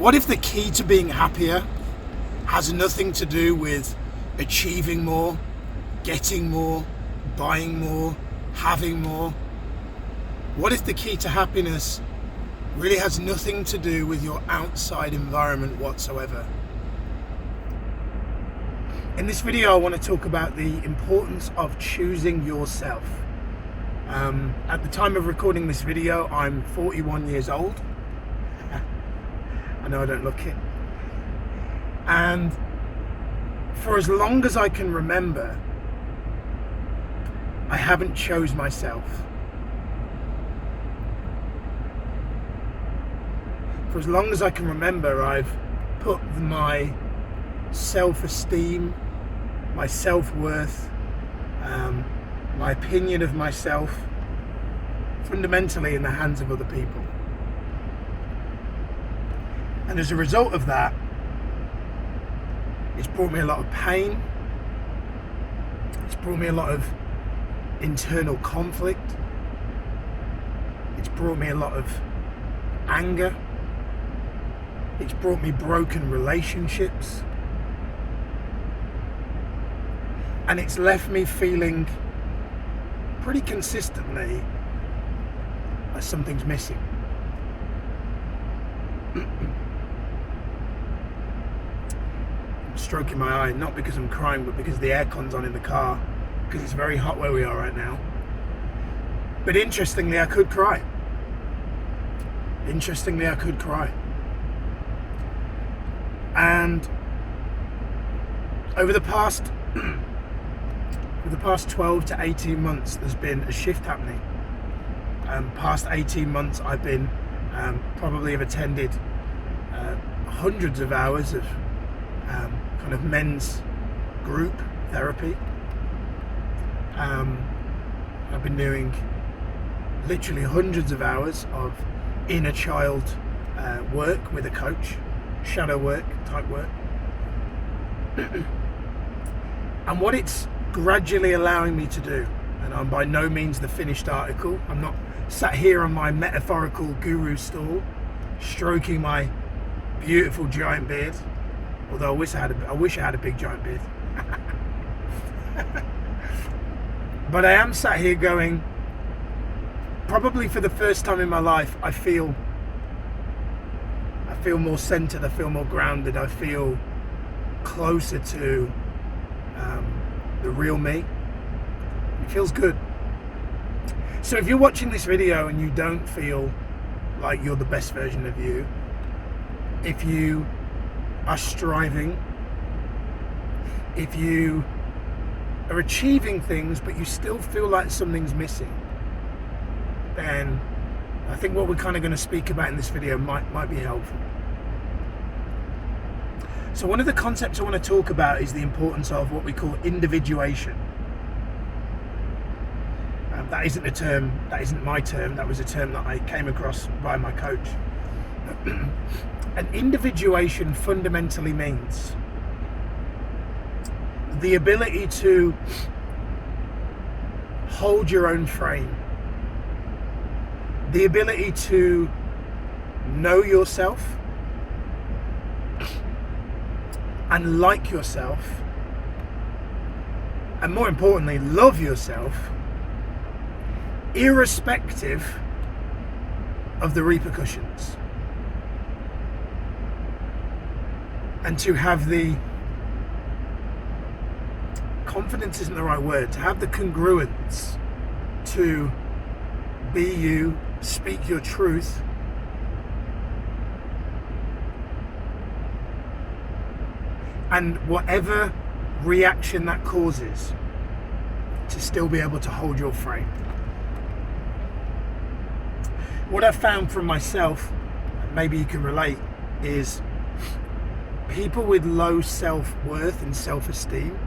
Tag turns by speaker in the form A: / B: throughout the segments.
A: What if the key to being happier has nothing to do with achieving more, getting more, buying more, having more? What if the key to happiness really has nothing to do with your outside environment whatsoever? In this video, I want to talk about the importance of choosing yourself. At the time of recording this video, I'm 41 years old. I know I don't look it. And for as long as I can remember, I haven't chose myself. For as long as I can remember, I've put my self-esteem, my self-worth, my opinion of myself fundamentally in the hands of other people. And as a result of that, it's brought me a lot of pain. It's brought me a lot of internal conflict. It's brought me a lot of anger. It's brought me broken relationships. And it's left me feeling pretty consistently like something's missing. I'm stroking my eye, not because I'm crying, but because the aircon's on in the car, because it's very hot where we are right now. But interestingly, I could cry. And over the past 12 to 18 months, there's been a shift happening. Past 18 months, I've been probably have attended hundreds of hours of kind of men's group therapy. I've been doing literally hundreds of hours of inner child work with a coach, shadow work type work. And what it's gradually allowing me to do, and I'm by no means the finished article, I'm not sat here on my metaphorical guru stool stroking my beautiful giant beard, although I wish I had a big giant beard. But I am sat here going, probably for the first time in my life, I feel more centered, I feel more grounded, I feel closer to the real me. It feels good. So if you're watching this video and you don't feel like you're the best version of you, if you are striving, if you are achieving things but you still feel like something's missing, then I think what we're kind of going to speak about in this video might be helpful. So one of the concepts I want to talk about is the importance of what we call individuation. That isn't a term, that isn't my term, that was a term that I came across by my coach. And individuation fundamentally means the ability to hold your own frame, the ability to know yourself and like yourself, and more importantly, love yourself, irrespective of the repercussions. And to have the confidence isn't the right word, to have the congruence to be you, speak your truth, and whatever reaction that causes, to still be able to hold your frame. What I've found from myself, maybe you can relate, is people with low self-worth and self-esteem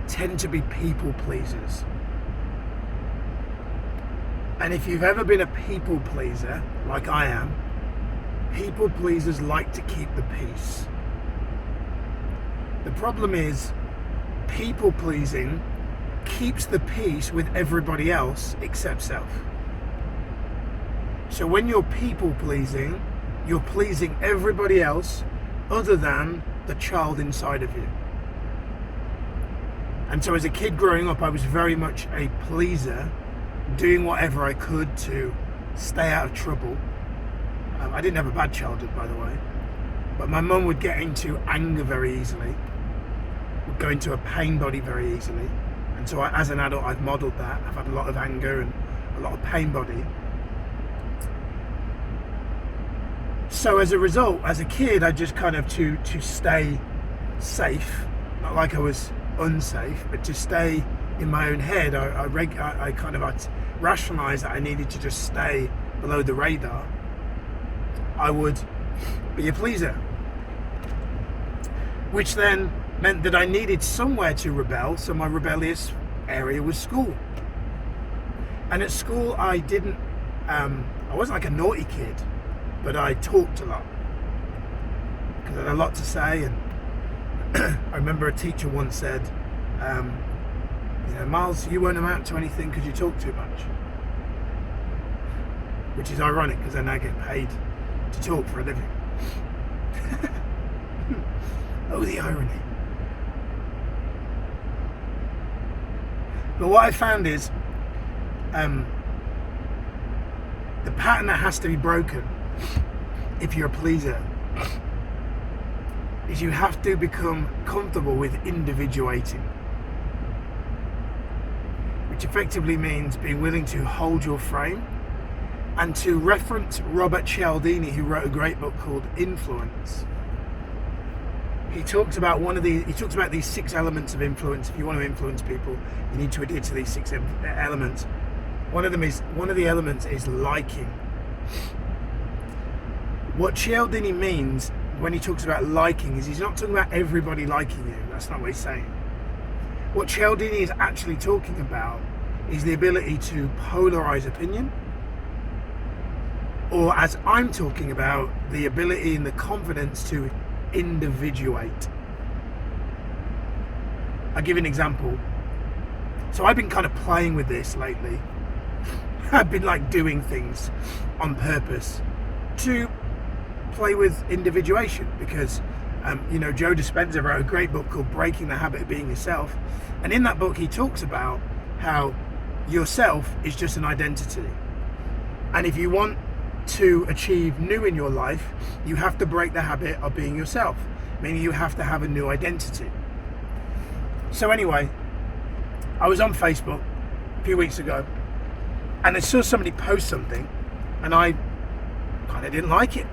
A: tend to be people pleasers. And if you've ever been a people pleaser, like I am, people pleasers like to keep the peace. The problem is, people pleasing keeps the peace with everybody else except self. So when you're people pleasing, you're pleasing everybody else other than the child inside of you. And so as a kid growing up, I was very much a pleaser, doing whatever I could to stay out of trouble. I didn't have a bad childhood, by the way, but my mum would get into anger very easily, would go into a pain body very easily. And so as an adult, I've modelled that. I've had a lot of anger and a lot of pain body. So as a result, as a kid, I just kind of, to stay safe, not like I was unsafe, but to stay in my own head, I kind of rationalised that I needed to just stay below the radar. I would be a pleaser, which then meant that I needed somewhere to rebel. So my rebellious area was school. And at school, I wasn't like a naughty kid, but I talked a lot because I had a lot to say. And I remember a teacher once said, Miles, you won't amount to anything because you talk too much. Which is ironic because I now get paid to talk for a living. Oh, the irony. But what I found is the pattern that has to be broken if you're a pleaser is you have to become comfortable with individuating, which effectively means being willing to hold your frame. And to reference Robert Cialdini, who wrote a great book called Influence, he talks about these 6 elements of influence. If you want to influence people, you need to adhere to these 6 elements. One of the elements is liking. What Cialdini means when he talks about liking is he's not talking about everybody liking you. That's not what he's saying. What Cialdini is actually talking about is the ability to polarize opinion, or as I'm talking about, the ability and the confidence to individuate. I'll give you an example. So I've been kind of playing with this lately. I've been like doing things on purpose to play with individuation because Joe Dispenza wrote a great book called Breaking the Habit of Being Yourself, and in that book he talks about how yourself is just an identity, and if you want to achieve new in your life, you have to break the habit of being yourself, meaning you have to have a new identity. So anyway, I was on Facebook a few weeks ago and I saw somebody post something and I kind of didn't like it,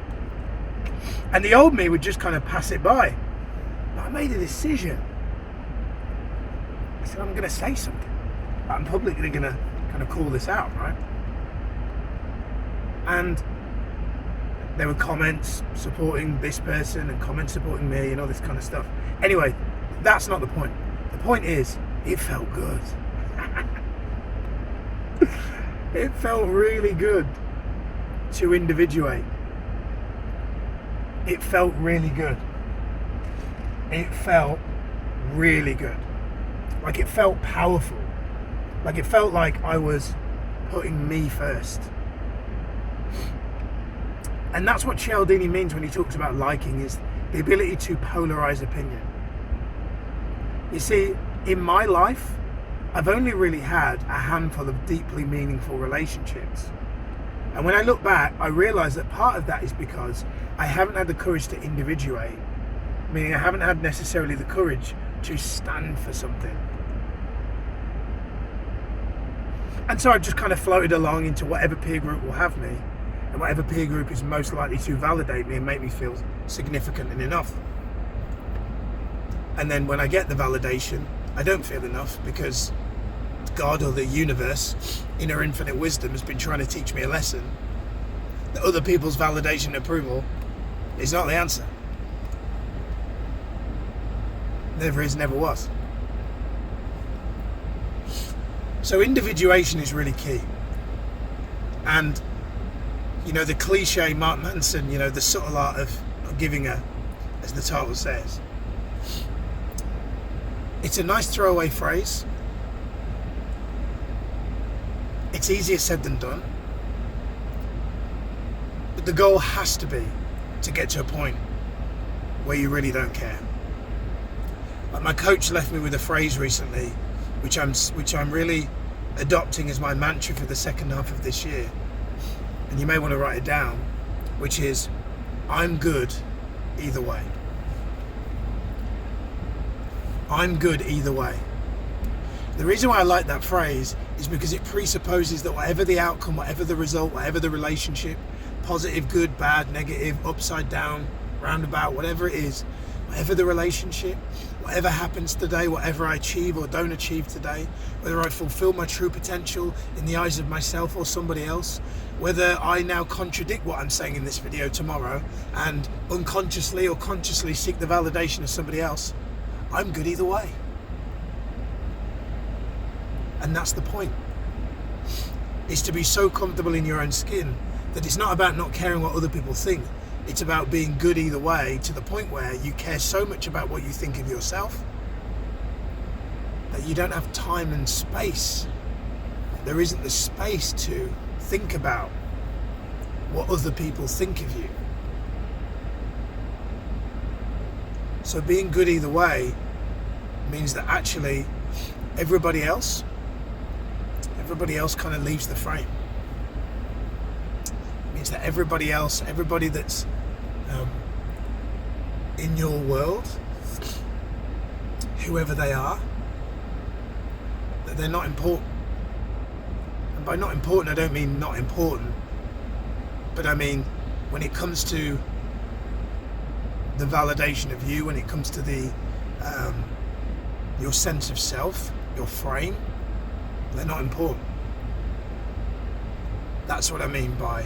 A: and the old me would just kind of pass it by, but I made a decision. I said, I'm going to say something. I'm publicly going to kind of call this out, right? And there were comments supporting this person and comments supporting me and all this kind of stuff. Anyway, that's not the point. The point is, it felt good. It felt really good to individuate. It felt really good. It felt really good. Like it felt powerful. Like it felt like I was putting me first. And that's what Cialdini means when he talks about liking, is the ability to polarize opinion. You see, in my life, I've only really had a handful of deeply meaningful relationships. And when I look back, I realize that part of that is because I haven't had the courage to individuate, meaning I haven't had necessarily the courage to stand for something. And so I've just kind of floated along into whatever peer group will have me, and whatever peer group is most likely to validate me and make me feel significant and enough. And then when I get the validation, I don't feel enough because God or the universe, in her infinite wisdom, has been trying to teach me a lesson that other people's validation and approval is not the answer. Never is, never was. So individuation is really key. And the cliche Mark Manson, the subtle art of giving a, as the title says. It's a nice throwaway phrase. It's easier said than done. But the goal has to be to get to a point where you really don't care. Like my coach left me with a phrase recently, which I'm really adopting as my mantra for the second half of this year, and you may want to write it down, which is, I'm good either way. I'm good either way. The reason why I like that phrase is because it presupposes that whatever the outcome, whatever the result, whatever the relationship, positive, good, bad, negative, upside down, roundabout, whatever it is, whatever the relationship, whatever happens today, whatever I achieve or don't achieve today, whether I fulfill my true potential in the eyes of myself or somebody else, whether I now contradict what I'm saying in this video tomorrow and unconsciously or consciously seek the validation of somebody else, I'm good either way. And that's the point, is to be so comfortable in your own skin that it's not about not caring what other people think. It's about being good either way, to the point where you care so much about what you think of yourself that you don't have time and space. There isn't the space to think about what other people think of you. So being good either way means that actually everybody else kind of leaves the frame. It means that everybody else, everybody that's in your world, whoever they are, that they're not important. And by not important, I don't mean not important, but I mean when it comes to the validation of you, when it comes to the your sense of self, your frame, they're not important. That's what I mean by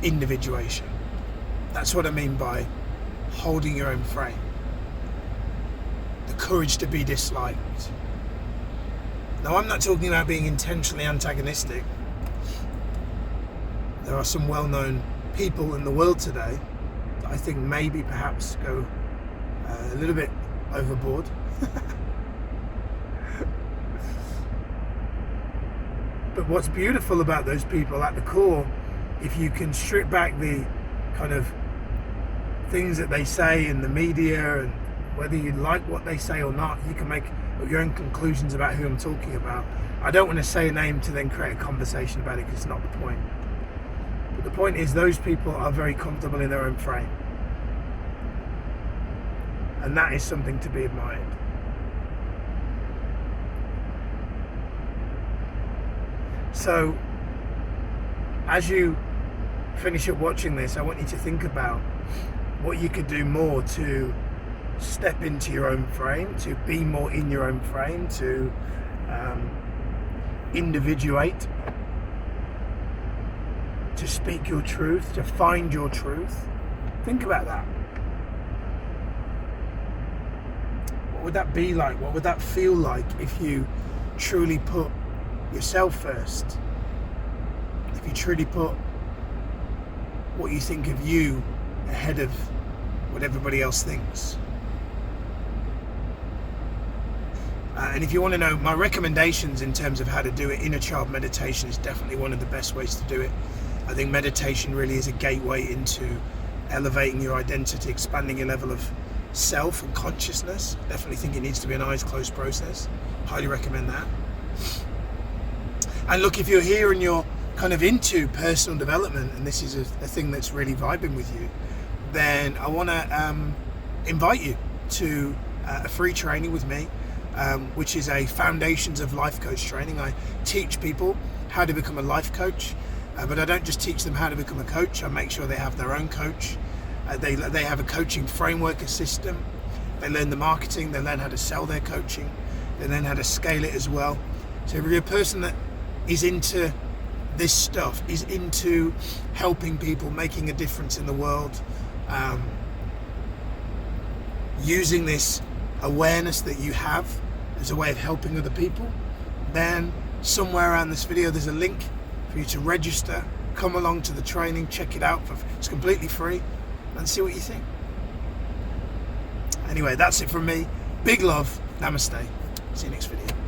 A: individuation. That's what I mean by holding your own frame. The courage to be disliked. Now, I'm not talking about being intentionally antagonistic. There are some well-known people in the world today that I think maybe perhaps go a little bit overboard. But what's beautiful about those people at the core, if you can strip back the kind of things that they say in the media, and whether you like what they say or not, you can make your own conclusions about who I'm talking about. I don't want to say a name to then create a conversation about it, because it's not the point. But the point is, those people are very comfortable in their own frame. And that is something to be admired. So, as you finish up watching this, I want you to think about what you could do more to step into your own frame, to be more in your own frame, to individuate, to speak your truth, to find your truth. Think about that. What would that be like? What would that feel like if you truly put yourself first? If you truly put what you think of you ahead of what everybody else thinks. And if you want to know my recommendations in terms of how to do it, inner child meditation is definitely one of the best ways to do it. I think meditation really is a gateway into elevating your identity, expanding your level of self and consciousness. Definitely think it needs to be an eyes closed process. Highly recommend that. And look, if you're here and you're kind of into personal development, and this is a thing that's really vibing with you, then I want to invite you to a free training with me, which is a Foundations of Life Coach training. I teach people how to become a life coach, but I don't just teach them how to become a coach. I make sure they have their own coach. They have a coaching framework, a system. They learn the marketing, they learn how to sell their coaching, they learn how to scale it as well. So if you're a person that is into this stuff, is into helping people, making a difference in the world, using this awareness that you have as a way of helping other people, then somewhere around this video there's a link for you to register, come along to the training, check it out, it's completely free, and see what you think. Anyway, that's it from me. Big love. Namaste. See you next video.